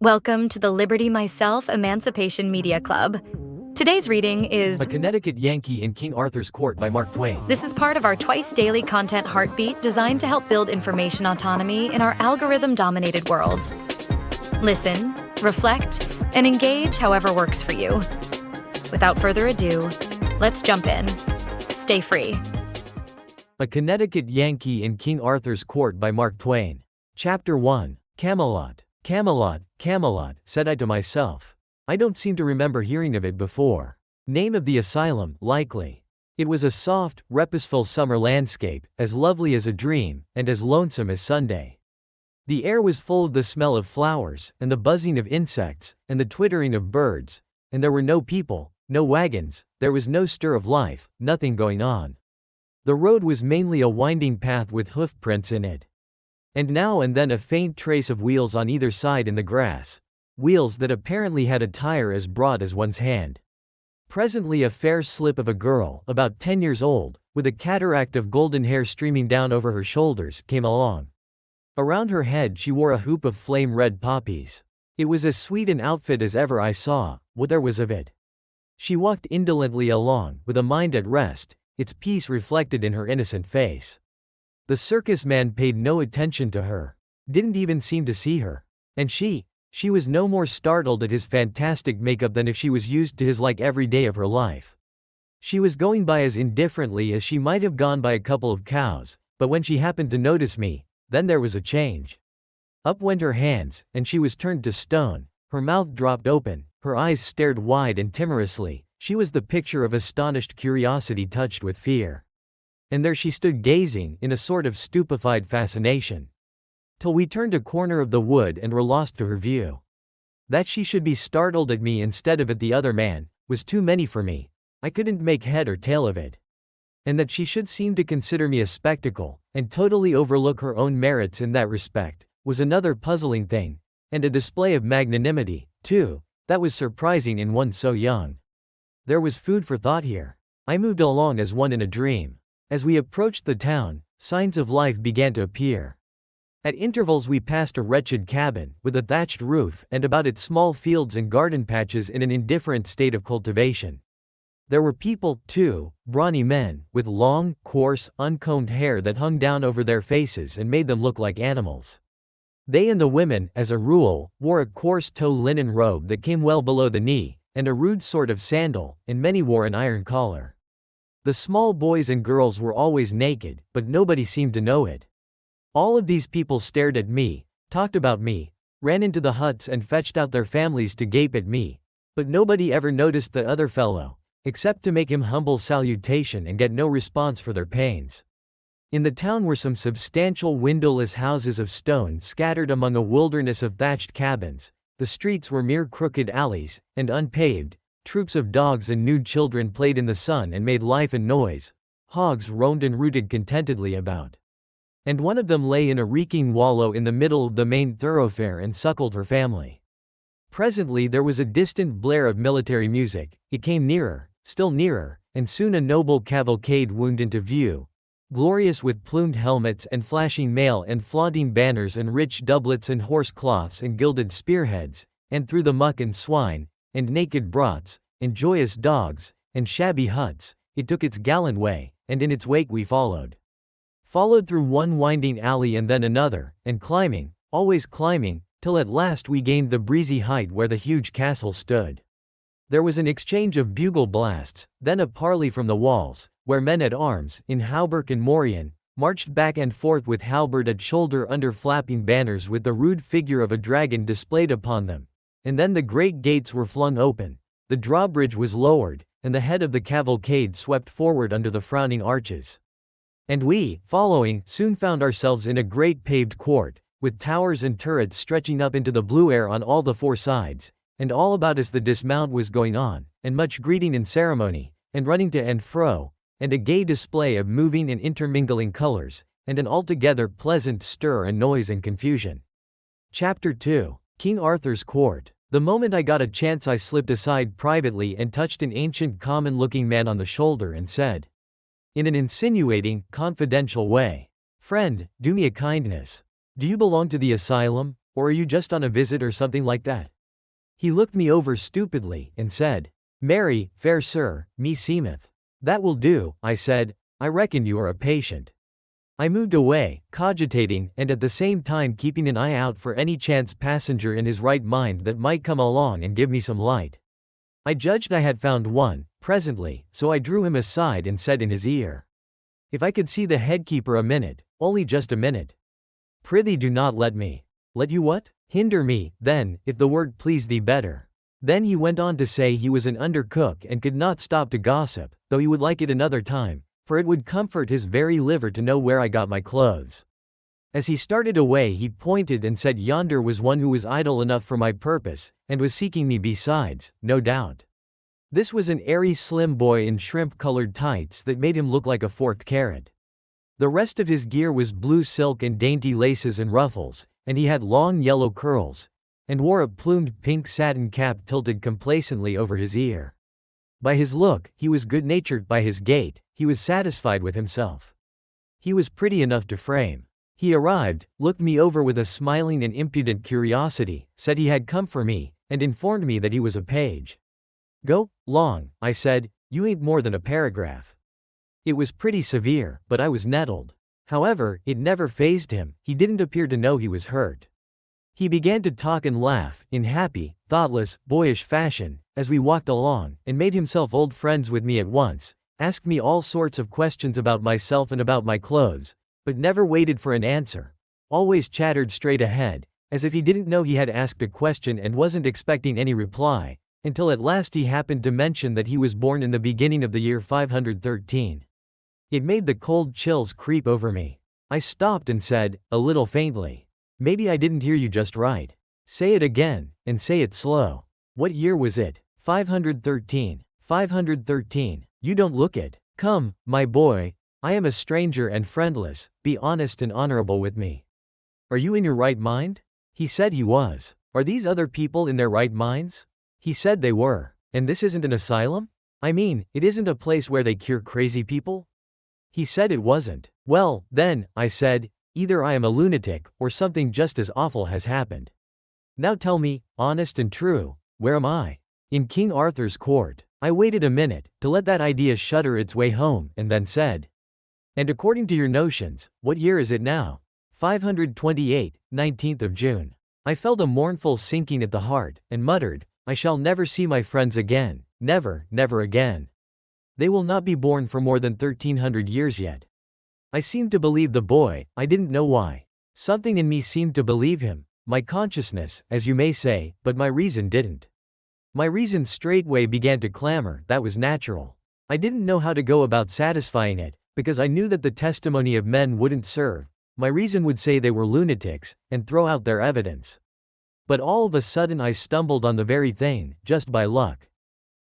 Welcome to the Liberty Myself Emancipation Media Club. Today's reading is A Connecticut Yankee in King Arthur's Court by Mark Twain. This is part of our twice-daily content heartbeat designed to help build information autonomy in our algorithm-dominated world. Listen, reflect, and engage however works for you. Without further ado, let's jump in. Stay free. A Connecticut Yankee in King Arthur's Court by Mark Twain. Chapter 1. Camelot. Camelot, Camelot, said I to myself. I don't seem to remember hearing of it before. Name of the asylum, likely. It was a soft, reposeful summer landscape, as lovely as a dream, and as lonesome as Sunday. The air was full of the smell of flowers, and the buzzing of insects, and the twittering of birds, and there were no people, no wagons, there was no stir of life, nothing going on. The road was mainly a winding path with hoof prints in it. And now and then a faint trace of wheels on either side in the grass. Wheels that apparently had a tire as broad as one's hand. Presently a fair slip of a girl, about 10 years old, with a cataract of golden hair streaming down over her shoulders, came along. Around her head she wore a hoop of flame-red poppies. It was as sweet an outfit as ever I saw, what there was of it. She walked indolently along, with a mind at rest, its peace reflected in her innocent face. The circus man paid no attention to her, didn't even seem to see her. And she was no more startled at his fantastic makeup than if she was used to his like every day of her life. She was going by as indifferently as she might have gone by a couple of cows, but when she happened to notice me, then there was a change. Up went her hands, and she was turned to stone, her mouth dropped open, her eyes stared wide and timorously. She was the picture of astonished curiosity touched with fear. And there she stood gazing, in a sort of stupefied fascination. Till we turned a corner of the wood and were lost to her view. That she should be startled at me instead of at the other man, was too many for me. I couldn't make head or tail of it. And that she should seem to consider me a spectacle, and totally overlook her own merits in that respect, was another puzzling thing, and a display of magnanimity, too, that was surprising in one so young. There was food for thought here. I moved along as one in a dream. As we approached the town, signs of life began to appear. At intervals we passed a wretched cabin, with a thatched roof, and about it small fields and garden patches in an indifferent state of cultivation. There were people, too, brawny men, with long, coarse, uncombed hair that hung down over their faces and made them look like animals. They and the women, as a rule, wore a coarse tow linen robe that came well below the knee, and a rude sort of sandal, and many wore an iron collar. The small boys and girls were always naked, but nobody seemed to know it. All of these people stared at me, talked about me, ran into the huts and fetched out their families to gape at me, but nobody ever noticed the other fellow, except to make him humble salutation and get no response for their pains. In the town were some substantial windowless houses of stone scattered among a wilderness of thatched cabins. The streets were mere crooked alleys, and unpaved. Troops of dogs and nude children played in the sun and made life and noise. Hogs roamed and rooted contentedly about. And one of them lay in a reeking wallow in the middle of the main thoroughfare and suckled her family. Presently there was a distant blare of military music. It came nearer, still nearer, and soon a noble cavalcade wound into view, glorious with plumed helmets and flashing mail and flaunting banners and rich doublets and horse cloths and gilded spearheads, and through the muck and swine, and naked brats, and joyous dogs, and shabby huts, it took its gallant way, and in its wake we followed. Followed through one winding alley and then another, and climbing, always climbing, till at last we gained the breezy height where the huge castle stood. There was an exchange of bugle blasts, then a parley from the walls, where men at arms, in hauberk and morion, marched back and forth with halberd at shoulder under flapping banners with the rude figure of a dragon displayed upon them. And then the great gates were flung open, the drawbridge was lowered, and the head of the cavalcade swept forward under the frowning arches. And we, following, soon found ourselves in a great paved court, with towers and turrets stretching up into the blue air on all the four sides, and all about us the dismount was going on, and much greeting and ceremony, and running to and fro, and a gay display of moving and intermingling colors, and an altogether pleasant stir and noise and confusion. Chapter 2. King Arthur's Court. The moment I got a chance I slipped aside privately and touched an ancient common-looking man on the shoulder and said, in an insinuating, confidential way, "Friend, do me a kindness. Do you belong to the asylum?" Or are you just on a visit or something like that? He looked me over stupidly, and said, Marry, fair sir, me seemeth. That will do, I said, I reckon you are a patient. I moved away, cogitating, and at the same time keeping an eye out for any chance passenger in his right mind that might come along and give me some light. I judged I had found one, presently, so I drew him aside and said in his ear, If I could see the headkeeper a minute, only just a minute. Prithee do not let me. Let you what? Hinder me, then, if the word please thee better. Then he went on to say he was an undercook and could not stop to gossip, though he would like it another time, for it would comfort his very liver to know where I got my clothes. As he started away he pointed and said yonder was one who was idle enough for my purpose, and was seeking me besides, no doubt. This was an airy slim boy in shrimp-colored tights that made him look like a forked carrot. The rest of his gear was blue silk and dainty laces and ruffles, and he had long yellow curls, and wore a plumed pink satin cap tilted complacently over his ear. By his look, he was good-natured, by his gait, he was satisfied with himself. He was pretty enough to frame. He arrived, looked me over with a smiling and impudent curiosity, said he had come for me, and informed me that he was a page. Go long, I said, you ain't more than a paragraph. It was pretty severe, but I was nettled. However, it never fazed him, he didn't appear to know he was hurt. He began to talk and laugh, in happy, thoughtless, boyish fashion, as we walked along, and made himself old friends with me at once, asked me all sorts of questions about myself and about my clothes, but never waited for an answer, always chattered straight ahead, as if he didn't know he had asked a question and wasn't expecting any reply, until at last he happened to mention that he was born in the beginning of the year 513. It made the cold chills creep over me. I stopped and said, a little faintly, Maybe I didn't hear you just right. Say it again, and say it slow. What year was it? 513. 513. You don't look it. Come, my boy, I am a stranger and friendless, be honest and honorable with me. Are you in your right mind? He said he was. Are these other people in their right minds? He said they were. And this isn't an asylum? I mean, it isn't a place where they cure crazy people? He said it wasn't. Well, then, I said, either I am a lunatic, or something just as awful has happened. Now tell me, honest and true, where am I? In King Arthur's court. I waited a minute, to let that idea shudder its way home, and then said, And according to your notions, what year is it now? 528, 19th of June. I felt a mournful sinking at the heart, and muttered, I shall never see my friends again, never, never again. They will not be born for more than 1300 years yet. I seemed to believe the boy, I didn't know why. Something in me seemed to believe him, my consciousness, as you may say, but my reason didn't. My reason straightway began to clamor, that was natural. I didn't know how to go about satisfying it, because I knew that the testimony of men wouldn't serve. My reason would say they were lunatics, and throw out their evidence. But all of a sudden I stumbled on the very thing, just by luck.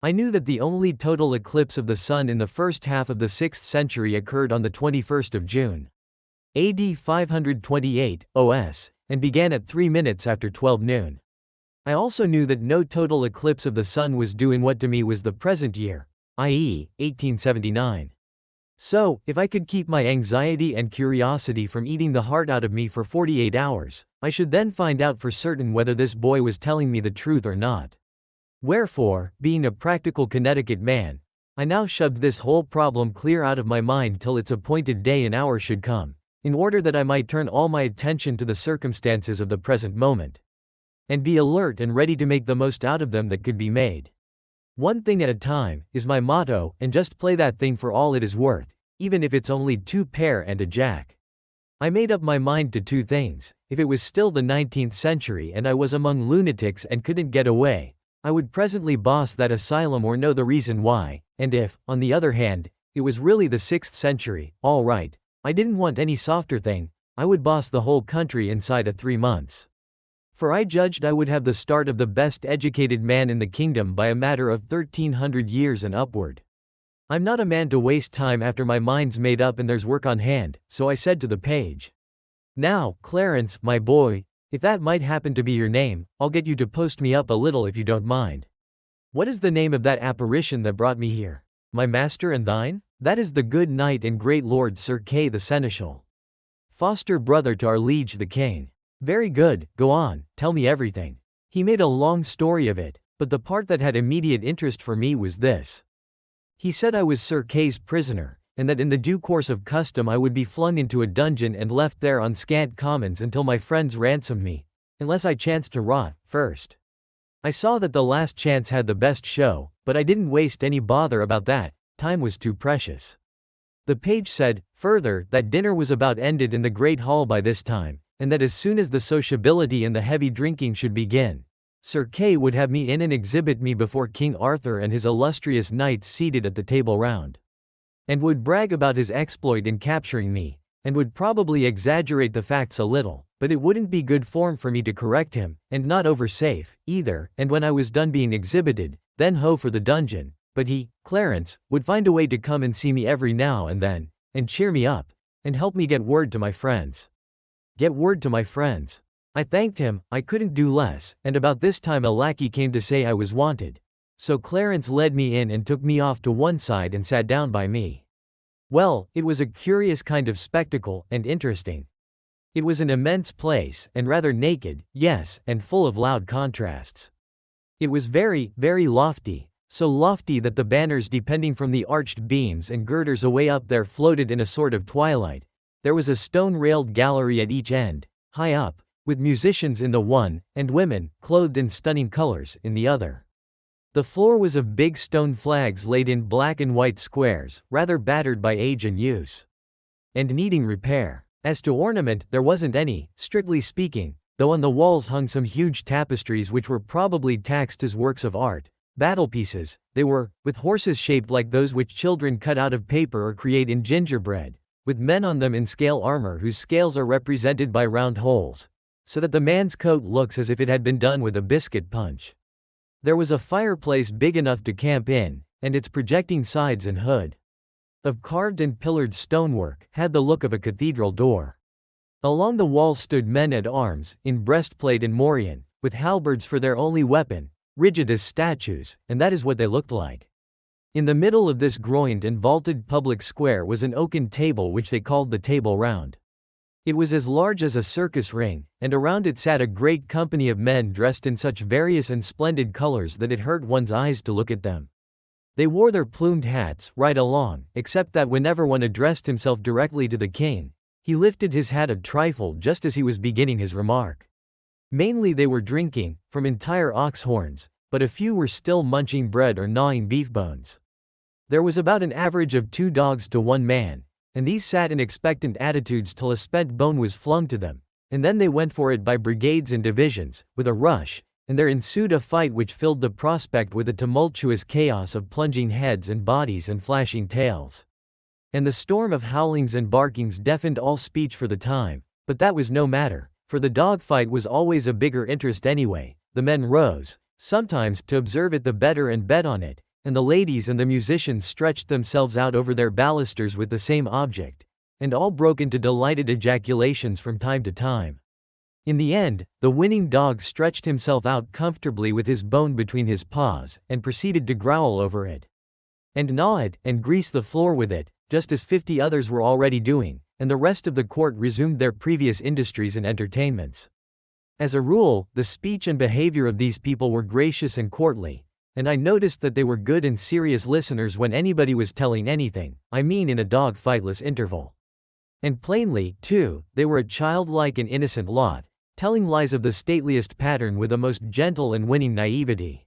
I knew that the only total eclipse of the sun in the first half of the 6th century occurred on the 21st of June. AD 528, OS, and began at 3 minutes after 12 noon. I also knew that no total eclipse of the sun was due in what to me was the present year, i.e., 1879. So, if I could keep my anxiety and curiosity from eating the heart out of me for 48 hours, I should then find out for certain whether this boy was telling me the truth or not. Wherefore, being a practical Connecticut man, I now shoved this whole problem clear out of my mind till its appointed day and hour should come, in order that I might turn all my attention to the circumstances of the present moment, and be alert and ready to make the most out of them that could be made. One thing at a time, is my motto, and just play that thing for all it is worth, even if it's only 2 pair and a jack. I made up my mind to 2 things. If it was still the 19th century and I was among lunatics and couldn't get away, I would presently boss that asylum or know the reason why, and if, on the other hand, it was really the 6th century, all right, I didn't want any softer thing, I would boss the whole country inside of 3 months. For I judged I would have the start of the best educated man in the kingdom by a matter of 1300 years and upward. I'm not a man to waste time after my mind's made up and there's work on hand, so I said to the page, Now, Clarence, my boy, if that might happen to be your name, I'll get you to post me up a little if you don't mind. What is the name of that apparition that brought me here? My master and thine? That is the good knight and great lord Sir Kay the Seneschal, foster brother to our liege the king. Very good, go on, tell me everything. He made a long story of it, but the part that had immediate interest for me was this. He said I was Sir Kay's prisoner, and that in the due course of custom I would be flung into a dungeon and left there on scant commons until my friends ransomed me, unless I chanced to rot first. I saw that the last chance had the best show, but I didn't waste any bother about that, time was too precious. The page said, further, that dinner was about ended in the great hall by this time, and that as soon as the sociability and the heavy drinking should begin, Sir Kay would have me in and exhibit me before King Arthur and his illustrious knights seated at the table round. And would brag about his exploit in capturing me, and would probably exaggerate the facts a little, but it wouldn't be good form for me to correct him, and not over safe, either, and when I was done being exhibited, then ho for the dungeon, but he, Clarence, would find a way to come and see me every now and then, and cheer me up, and help me get word to my friends. Get word to my friends. I thanked him, I couldn't do less, and about this time a lackey came to say I was wanted. So Clarence led me in and took me off to one side and sat down by me. Well, it was a curious kind of spectacle, and interesting. It was an immense place, and rather naked, yes, and full of loud contrasts. It was very, very lofty, so lofty that the banners depending from the arched beams and girders away up there floated in a sort of twilight. There was a stone-railed gallery at each end, high up, with musicians in the one, and women, clothed in stunning colors, in the other. The floor was of big stone flags laid in black and white squares, rather battered by age and use, and needing repair. As to ornament, there wasn't any, strictly speaking, though on the walls hung some huge tapestries which were probably taxed as works of art. Battlepieces, they were, with horses shaped like those which children cut out of paper or create in gingerbread, with men on them in scale armor whose scales are represented by round holes, so that the man's coat looks as if it had been done with a biscuit punch. There was a fireplace big enough to camp in, and its projecting sides and hood, of carved and pillared stonework, had the look of a cathedral door. Along the wall stood men at arms, in breastplate and morion, with halberds for their only weapon, rigid as statues, and that is what they looked like. In the middle of this groined and vaulted public square was an oaken table which they called the Table Round. It was as large as a circus ring, and around it sat a great company of men dressed in such various and splendid colors that it hurt one's eyes to look at them. They wore their plumed hats right along, except that whenever one addressed himself directly to the king, he lifted his hat a trifle just as he was beginning his remark. Mainly they were drinking, from entire ox horns, but a few were still munching bread or gnawing beef bones. There was about an average of 2 dogs to 1 man, and these sat in expectant attitudes till a spent bone was flung to them, and then they went for it by brigades and divisions, with a rush, and there ensued a fight which filled the prospect with a tumultuous chaos of plunging heads and bodies and flashing tails. And the storm of howlings and barkings deafened all speech for the time, but that was no matter, for the dog fight was always a bigger interest anyway. The men rose, sometimes, to observe it the better and bet on it, and the ladies and the musicians stretched themselves out over their balusters with the same object, and all broke into delighted ejaculations from time to time. In the end, the winning dog stretched himself out comfortably with his bone between his paws, and proceeded to growl over it, and gnaw it, and grease the floor with it, just as 50 others were already doing, and the rest of the court resumed their previous industries and entertainments. As a rule, the speech and behavior of these people were gracious and courtly, and I noticed that they were good and serious listeners when anybody was telling anything, I mean in a dog-fightless interval. And plainly, too, they were a childlike and innocent lot, telling lies of the stateliest pattern with a most gentle and winning naivety,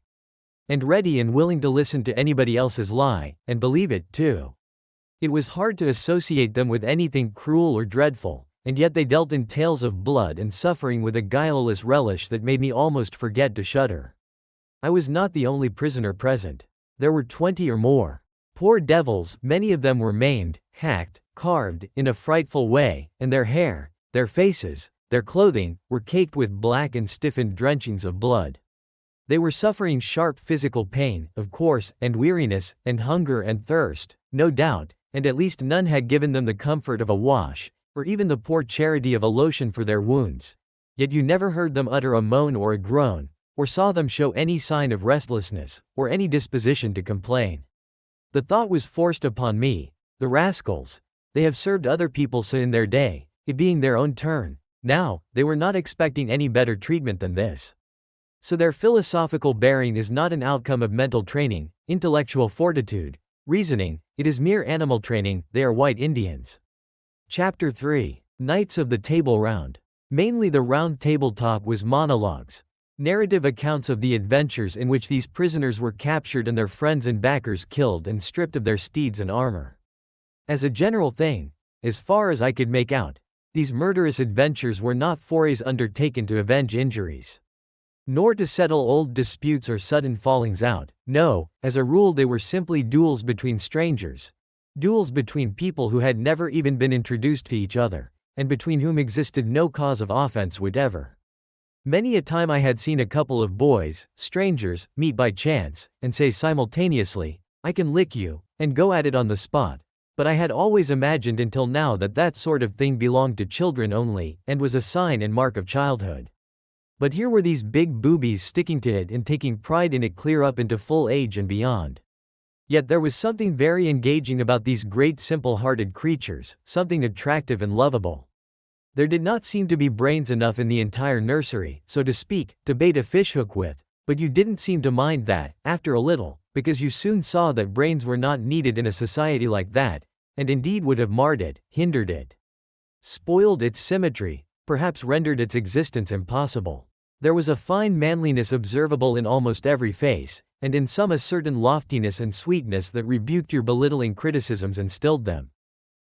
and ready and willing to listen to anybody else's lie, and believe it, too. It was hard to associate them with anything cruel or dreadful, and yet they dealt in tales of blood and suffering with a guileless relish that made me almost forget to shudder. I was not the only prisoner present. There were 20 or more. Poor devils, many of them were maimed, hacked, carved, in a frightful way, and their hair, their faces, their clothing, were caked with black and stiffened drenchings of blood. They were suffering sharp physical pain, of course, and weariness, and hunger and thirst, no doubt, and at least none had given them the comfort of a wash, or even the poor charity of a lotion for their wounds. Yet you never heard them utter a moan or a groan, or saw them show any sign of restlessness, or any disposition to complain. The thought was forced upon me, the rascals, they have served other people so in their day, it being their own turn, Now, they were not expecting any better treatment than this. So their philosophical bearing is not an outcome of mental training, intellectual fortitude, reasoning, it is mere animal training. They are white Indians. Chapter 3. Knights of the Table Round. Mainly the Round Table talk was monologues. Narrative accounts of the adventures in which these prisoners were captured and their friends and backers killed and stripped of their steeds and armor. As a general thing, as far as I could make out, these murderous adventures were not forays undertaken to avenge injuries, nor to settle old disputes or sudden fallings out. No, as a rule they were simply duels between strangers. Duels between people who had never even been introduced to each other, and between whom existed no cause of offense whatever. Many a time I had seen a couple of boys, strangers, meet by chance, and say simultaneously, "I can lick you," and go at it on the spot. But I had always imagined until now that that sort of thing belonged to children only, and was a sign and mark of childhood. But here were these big boobies sticking to it and taking pride in it clear up into full age and beyond. Yet there was something very engaging about these great simple-hearted creatures, something attractive and lovable. There did not seem to be brains enough in the entire nursery, so to speak, to bait a fishhook with, but you didn't seem to mind that, after a little, because you soon saw that brains were not needed in a society like that, and indeed would have marred it, hindered it, spoiled its symmetry, perhaps rendered its existence impossible. There was a fine manliness observable in almost every face, and in some a certain loftiness and sweetness that rebuked your belittling criticisms and stilled them.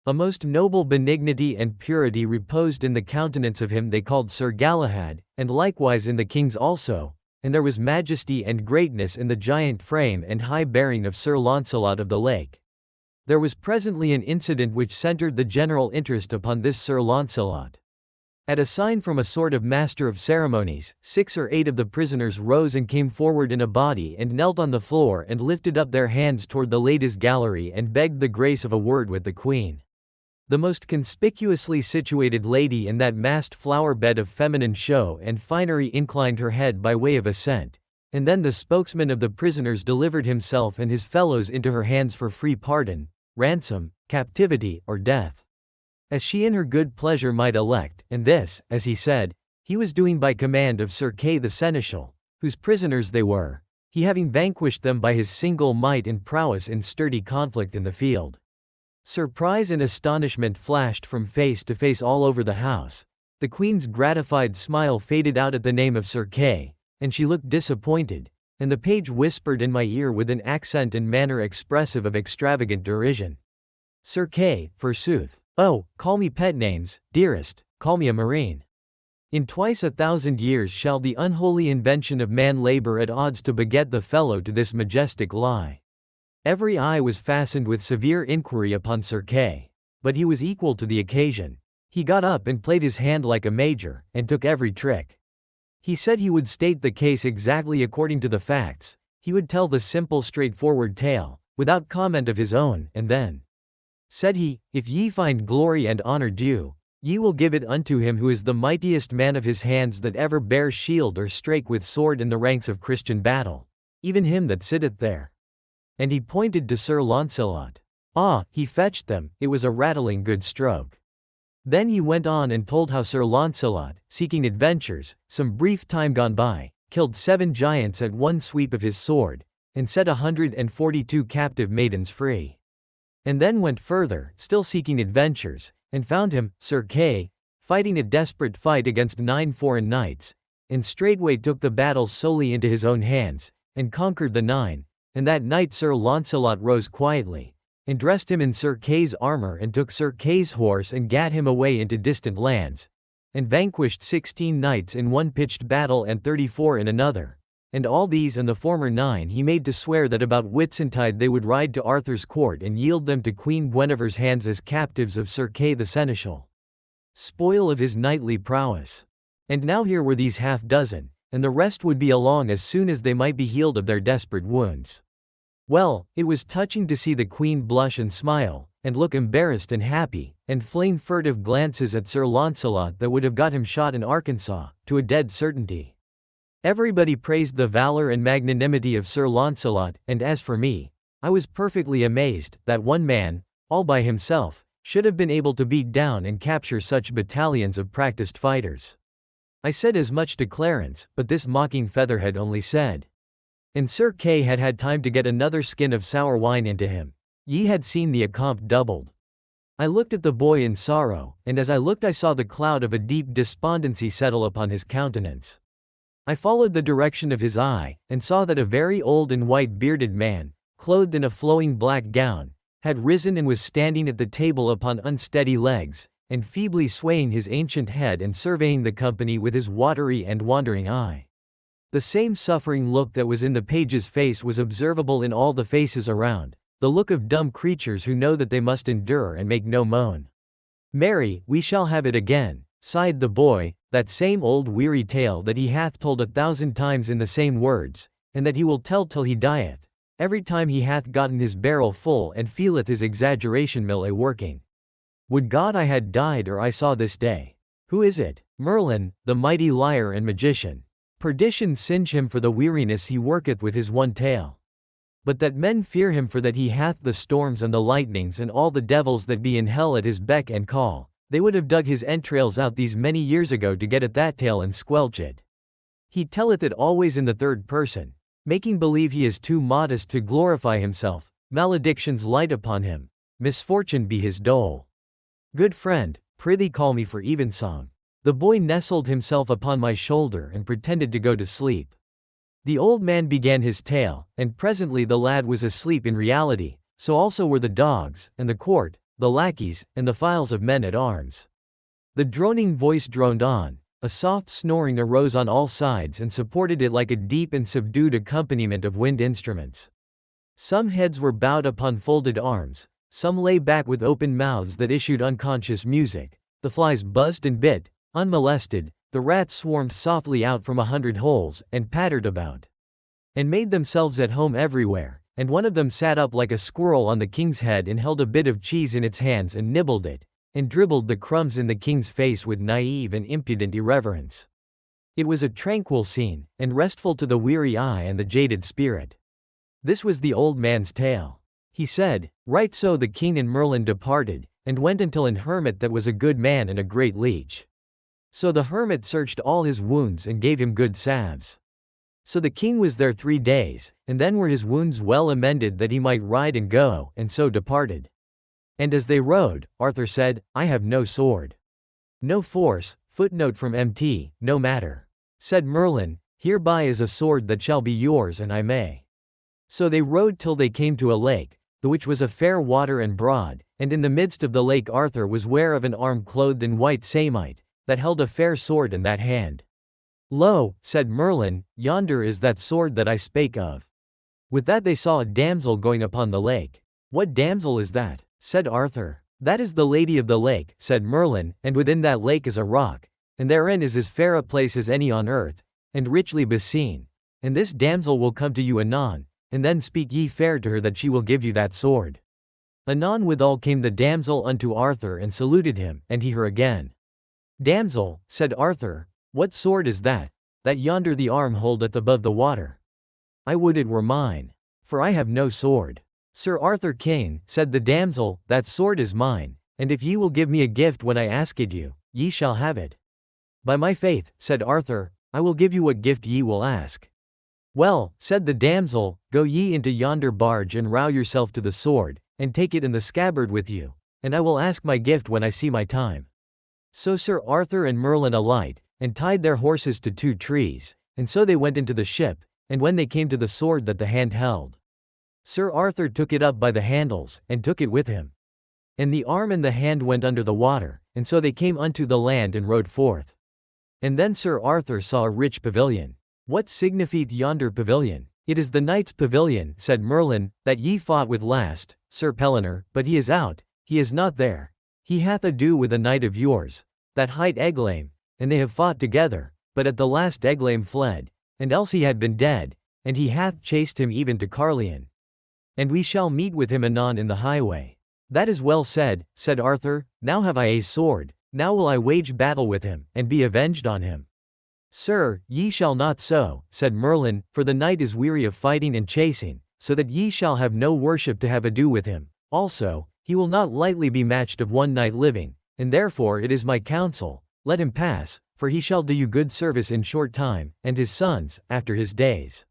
A most noble benignity and purity reposed in the countenance of him they called Sir Galahad, and likewise in the king's also, and there was majesty and greatness in the giant frame and high bearing of Sir Launcelot of the Lake. There was presently an incident which centered the general interest upon this Sir Launcelot. At a sign from a sort of master of ceremonies, 6 or 8 of the prisoners rose and came forward in a body and knelt on the floor and lifted up their hands toward the ladies' gallery and begged the grace of a word with the queen. The most conspicuously situated lady in that massed flower bed of feminine show and finery inclined her head by way of assent, and then the spokesman of the prisoners delivered himself and his fellows into her hands for free pardon, ransom, captivity, or death, as she in her good pleasure might elect, and this, as he said, he was doing by command of Sir Kay the Seneschal, whose prisoners they were, he having vanquished them by his single might and prowess in sturdy conflict in the field. Surprise and astonishment flashed from face to face all over the house. The queen's gratified smile faded out at the name of Sir Kay, and she looked disappointed, and the page whispered in my ear with an accent and manner expressive of extravagant derision, "Sir Kay, forsooth. Oh, call me pet names, dearest, call me a marine. In twice 1,000 years shall the unholy invention of man labor at odds to beget the fellow to this majestic lie." Every eye was fastened with severe inquiry upon Sir Kay, but he was equal to the occasion. He got up and played his hand like a major, and took every trick. He said he would state the case exactly according to the facts, he would tell the simple straightforward tale, without comment of his own, and then, said he, "If ye find glory and honor due, ye will give it unto him who is the mightiest man of his hands that ever bare shield or strake with sword in the ranks of Christian battle, even him that sitteth there." And he pointed to Sir Launcelot. Ah, he fetched them, it was a rattling good stroke. Then he went on and told how Sir Launcelot, seeking adventures, some brief time gone by, killed 7 giants at one sweep of his sword, and set 142 captive maidens free. And then went further, still seeking adventures, and found him, Sir Kay, fighting a desperate fight against 9 foreign knights, and straightway took the battle solely into his own hands, and conquered the 9. And that night Sir Launcelot rose quietly, and dressed him in Sir Kay's armor and took Sir Kay's horse and gat him away into distant lands, and vanquished 16 knights in one pitched battle and 34 in another, and all these and the former 9 he made to swear that about Whitsuntide they would ride to Arthur's court and yield them to Queen Guinevere's hands as captives of Sir Kay the Seneschal, spoil of his knightly prowess. And now here were these half-dozen, and the rest would be along as soon as they might be healed of their desperate wounds. Well, it was touching to see the queen blush and smile, and look embarrassed and happy, and fling furtive glances at Sir Launcelot that would have got him shot in Arkansas, to a dead certainty. Everybody praised the valor and magnanimity of Sir Launcelot, and as for me, I was perfectly amazed, that one man, all by himself, should have been able to beat down and capture such battalions of practiced fighters. I said as much to Clarence, but this mocking featherhead only said. And Sir Kay had had time to get another skin of sour wine into him. Ye had seen the accompt doubled. I looked at the boy in sorrow, and as I looked I saw the cloud of a deep despondency settle upon his countenance. I followed the direction of his eye, and saw that a very old and white-bearded man, clothed in a flowing black gown, had risen and was standing at the table upon unsteady legs, and feebly swaying his ancient head and surveying the company with his watery and wandering eye. The same suffering look that was in the page's face was observable in all the faces around, the look of dumb creatures who know that they must endure and make no moan. "Marry, we shall have it again," sighed the boy, "that same old weary tale that he hath told 1,000 times in the same words, and that he will tell till he dieth, every time he hath gotten his barrel full and feeleth his exaggeration mill a-working. Would God I had died or I saw this day. Who is it? Merlin, the mighty liar and magician. Perdition singe him for the weariness he worketh with his one tale. But that men fear him for that he hath the storms and the lightnings and all the devils that be in hell at his beck and call, they would have dug his entrails out these many years ago to get at that tale and squelch it. He telleth it always in the third person, making believe he is too modest to glorify himself, maledictions light upon him, misfortune be his dole. Good friend, prithee call me for evensong." The boy nestled himself upon my shoulder and pretended to go to sleep. The old man began his tale, and presently the lad was asleep in reality, so also were the dogs, and the court, the lackeys, and the files of men at arms. The droning voice droned on, a soft snoring arose on all sides and supported it like a deep and subdued accompaniment of wind instruments. Some heads were bowed upon folded arms, some lay back with open mouths that issued unconscious music, the flies buzzed and bit, unmolested, the rats swarmed softly out from 100 holes, and pattered about, and made themselves at home everywhere, and one of them sat up like a squirrel on the king's head and held a bit of cheese in its hands and nibbled it, and dribbled the crumbs in the king's face with naive and impudent irreverence. It was a tranquil scene, and restful to the weary eye and the jaded spirit. This was the old man's tale. He said, "Right so the king and Merlin departed, and went until an hermit that was a good man and a great leech. So the hermit searched all his wounds and gave him good salves. So the king was there 3 days, and then were his wounds well amended that he might ride and go, and so departed. And as they rode, Arthur said, I have no sword. No force, footnote from MT, no matter. Said Merlin, hereby is a sword that shall be yours and I may. So they rode till they came to a lake, the which was a fair water and broad, and in the midst of the lake Arthur was ware of an arm clothed in white samite, that held a fair sword in that hand. Lo, said Merlin, yonder is that sword that I spake of. With that they saw a damsel going upon the lake. What damsel is that? Said Arthur. That is the lady of the lake, said Merlin, and within that lake is a rock, and therein is as fair a place as any on earth, and richly beseen. And this damsel will come to you anon, and then speak ye fair to her that she will give you that sword. Anon withal came the damsel unto Arthur and saluted him, and he her again. Damsel, said Arthur, what sword is that, that yonder the arm holdeth above the water? I would it were mine, for I have no sword. Sir Arthur Kane, said the damsel, that sword is mine, and if ye will give me a gift when I ask it you, ye shall have it. By my faith, said Arthur, I will give you what gift ye will ask. Well, said the damsel, go ye into yonder barge and row yourself to the sword, and take it in the scabbard with you, and I will ask my gift when I see my time. So Sir Arthur and Merlin alight, and tied their horses to 2 trees, and so they went into the ship, and when they came to the sword that the hand held, Sir Arthur took it up by the handles, and took it with him. And the arm and the hand went under the water, and so they came unto the land and rode forth. And then Sir Arthur saw a rich pavilion. What signifieth yonder pavilion? It is the knight's pavilion, said Merlin, that ye fought with last, Sir Pellinor, but he is out, he is not there. He hath ado with a knight of yours, that hight Eglaim, and they have fought together, but at the last Eglaim fled, and else he had been dead, and he hath chased him even to Carlion. And we shall meet with him anon in the highway. That is well said, said Arthur, now have I a sword, now will I wage battle with him, and be avenged on him. Sir, ye shall not so, said Merlin, for the knight is weary of fighting and chasing, so that ye shall have no worship to have ado with him. Also, He will not lightly be matched of one night living, and therefore it is my counsel, let him pass, for he shall do you good service in short time, and his sons, after his days.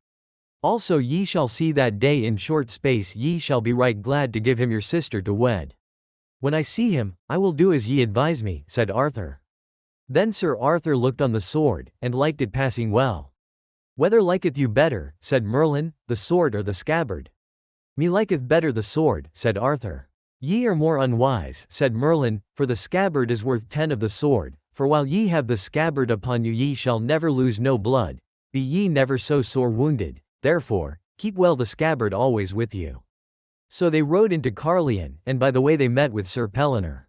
Also ye shall see that day in short space ye shall be right glad to give him your sister to wed. When I see him, I will do as ye advise me, said Arthur. Then Sir Arthur looked on the sword, and liked it passing well. Whether liketh you better, said Merlin, the sword or the scabbard? Me liketh better the sword, said Arthur. Ye are more unwise, said Merlin, for the scabbard is worth 10 of the sword, for while ye have the scabbard upon you ye shall never lose no blood, be ye never so sore wounded, therefore, keep well the scabbard always with you. So they rode into Carlion, and by the way they met with Sir Pellinore.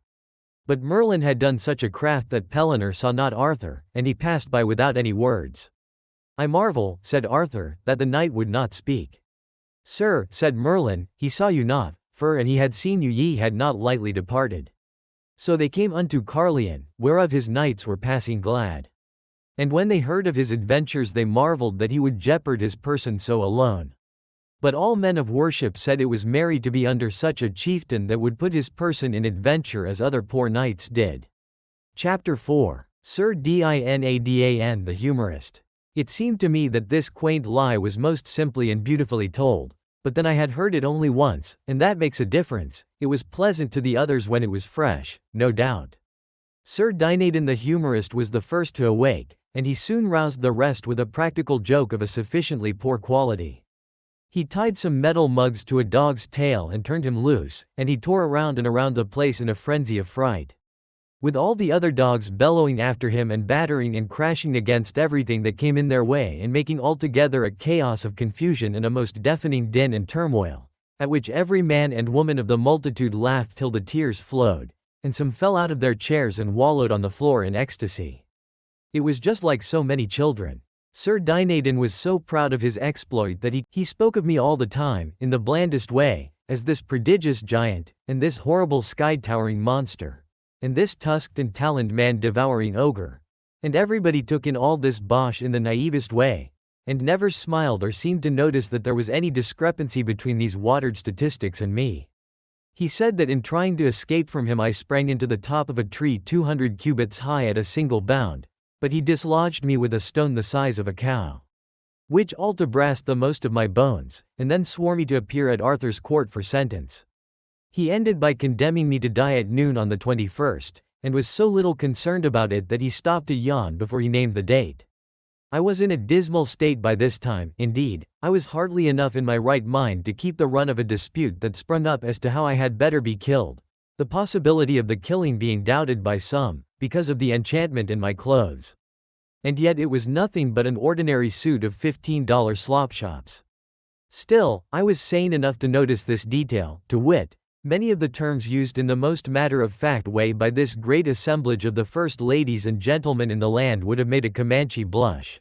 But Merlin had done such a craft that Pellinore saw not Arthur, and he passed by without any words. I marvel, said Arthur, that the knight would not speak. Sir, said Merlin, he saw you not, for an he had seen you ye had not lightly departed. So they came unto Carlion, whereof his knights were passing glad. And when they heard of his adventures they marveled that he would jeopard his person so alone. But all men of worship said it was merry to be under such a chieftain that would put his person in adventure as other poor knights did. Chapter 4. Sir Dinadan the Humorist. It seemed to me that this quaint lie was most simply and beautifully told, but then I had heard it only once, and that makes a difference. It was pleasant to the others when it was fresh, no doubt. Sir Dinadan the Humorist was the first to awake, and he soon roused the rest with a practical joke of a sufficiently poor quality. He tied some metal mugs to a dog's tail and turned him loose, and he tore around and around the place in a frenzy of fright. With all the other dogs bellowing after him and battering and crashing against everything that came in their way and making altogether a chaos of confusion and a most deafening din and turmoil, at which every man and woman of the multitude laughed till the tears flowed, and some fell out of their chairs and wallowed on the floor in ecstasy. It was just like so many children. Sir Dinadan was so proud of his exploit that he spoke of me all the time, in the blandest way, as this prodigious giant, and this horrible sky-towering monster, and this tusked and taloned man-devouring ogre. And everybody took in all this bosh in the naivest way, and never smiled or seemed to notice that there was any discrepancy between these watered statistics and me. He said that in trying to escape from him I sprang into the top of a tree 200 cubits high at a single bound, but he dislodged me with a stone the size of a cow, which all to brast the most of my bones, and then swore me to appear at Arthur's court for sentence. He ended by condemning me to die at noon on the 21st, and was so little concerned about it that he stopped to yawn before he named the date. I was in a dismal state by this time. Indeed, I was hardly enough in my right mind to keep the run of a dispute that sprung up as to how I had better be killed, the possibility of the killing being doubted by some, because of the enchantment in my clothes. And yet it was nothing but an ordinary suit of $15 slopshops. Still, I was sane enough to notice this detail, to wit, many of the terms used in the most matter-of-fact way by this great assemblage of the first ladies and gentlemen in the land would have made a Comanche blush.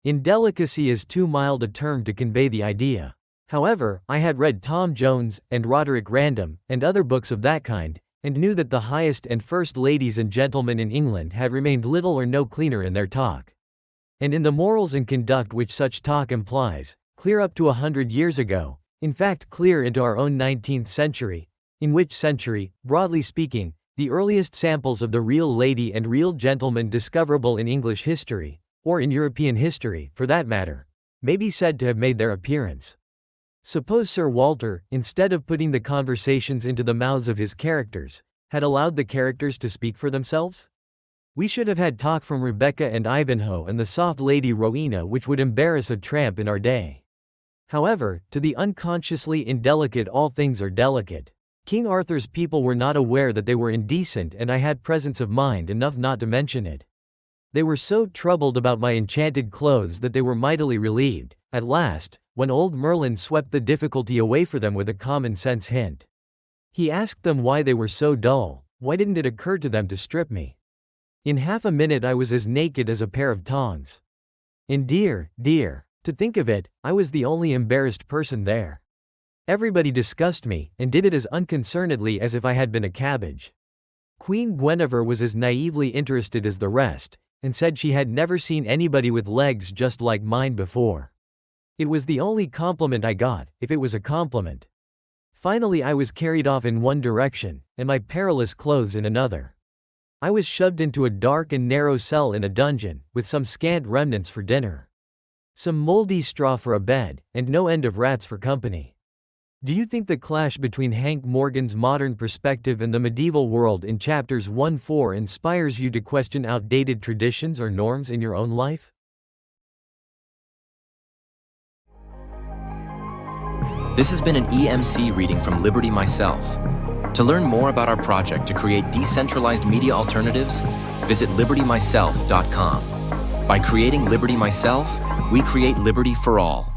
Indelicacy is too mild a term to convey the idea. However, I had read Tom Jones, and Roderick Random, and other books of that kind, and knew that the highest and first ladies and gentlemen in England had remained little or no cleaner in their talk, and in the morals and conduct which such talk implies, clear up to 100 years ago, in fact clear into our own 19th century, in which century, broadly speaking, the earliest samples of the real lady and real gentleman discoverable in English history, or in European history, for that matter, may be said to have made their appearance. Suppose Sir Walter, instead of putting the conversations into the mouths of his characters, had allowed the characters to speak for themselves? We should have had talk from Rebecca and Ivanhoe and the soft Lady Rowena which would embarrass a tramp in our day. However, to the unconsciously indelicate all things are delicate. King Arthur's people were not aware that they were indecent, and I had presence of mind enough not to mention it. They were so troubled about my enchanted clothes that they were mightily relieved, at last, when old Merlin swept the difficulty away for them with a common-sense hint. He asked them why they were so dull, why didn't it occur to them to strip me? In half a minute I was as naked as a pair of tongs. And dear, to think of it, I was the only embarrassed person there. Everybody discussed me, and did it as unconcernedly as if I had been a cabbage. Queen Guinevere was as naively interested as the rest, and said she had never seen anybody with legs just like mine before. It was the only compliment I got, if it was a compliment. Finally I was carried off in one direction, and my perilous clothes in another. I was shoved into a dark and narrow cell in a dungeon, with some scant remnants for dinner. Some moldy straw for a bed, and no end of rats for company. Do you think the clash between Hank Morgan's modern perspective and the medieval world in chapters 1-4 inspires you to question outdated traditions or norms in your own life? This has been an EMC reading from Liberty Myself. To learn more about our project to create decentralized media alternatives, visit libertymyself.com. By creating Liberty Myself, we create liberty for all.